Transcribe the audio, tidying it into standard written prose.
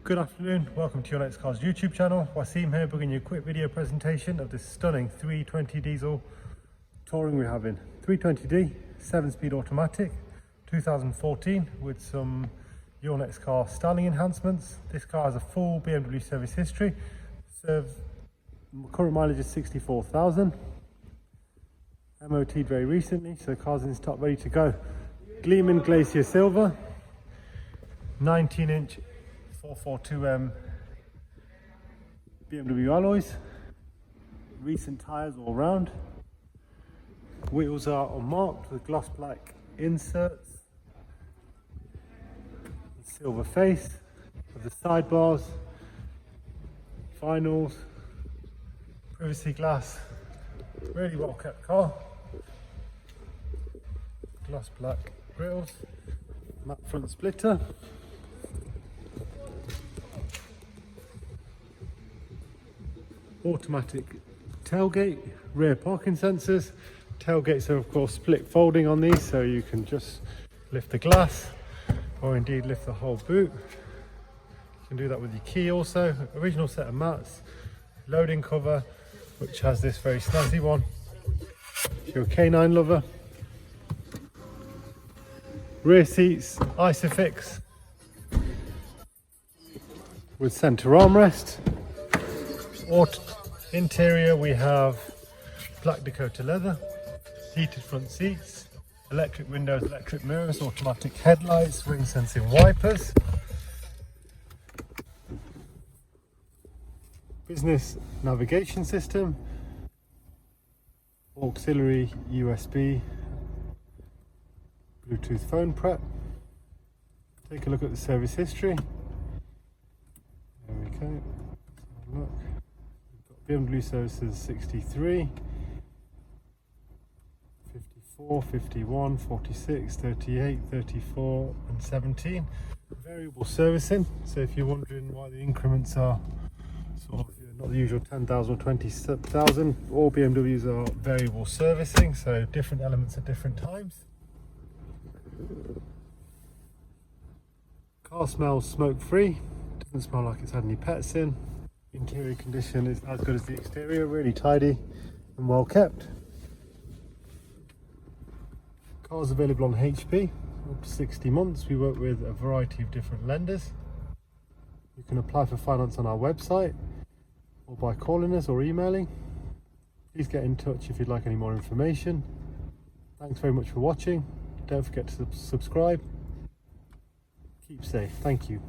Good afternoon, welcome to your Next Cars YouTube channel. Wasim here, bringing you a quick video presentation of this stunning 320 diesel touring we're having. 320D, 7-speed automatic, 2014, with some your Next Car styling enhancements. This car has a full BMW service history. Current mileage is 64,000. MOT'd very recently, so the car's in stock, ready to go. Gleaming Glacier Silver, 19-inch 442M BMW alloys, recent tyres all round. Wheels are unmarked with gloss black inserts, silver face with the sidebars, vinyls, privacy glass. Really well kept car. Gloss black grills, matte front splitter. Automatic tailgate, rear parking sensors. Tailgates are of course split folding on these, so you can just lift the glass or indeed lift the whole boot. You can do that with your key also. Original set of mats, loading cover, which has this very snazzy one if you're a canine lover. Rear seats, Isofix with centre armrest. Interior, we have black Dakota leather, heated front seats, electric windows, electric mirrors, automatic headlights, rain sensing wipers, business navigation system, auxiliary USB, Bluetooth phone prep. Take a look at the service history. There we go. Let's have a look. BMW services 63, 54, 51, 46, 38, 34 and 17. Variable servicing, so if you're wondering why the increments are sort of not the usual 10,000 or 20,000, all BMWs are variable servicing, so different elements at different times. Car smells smoke free, doesn't smell like it's had any pets in. Interior condition is as good as the exterior, really tidy and well kept. Cars available on HP, up to 60 months. We work with a variety of different lenders. You can apply for finance on our website or by calling us or emailing. Please get in touch if you'd like any more information. Thanks very much for watching. Don't forget to subscribe. Keep safe. Thank you.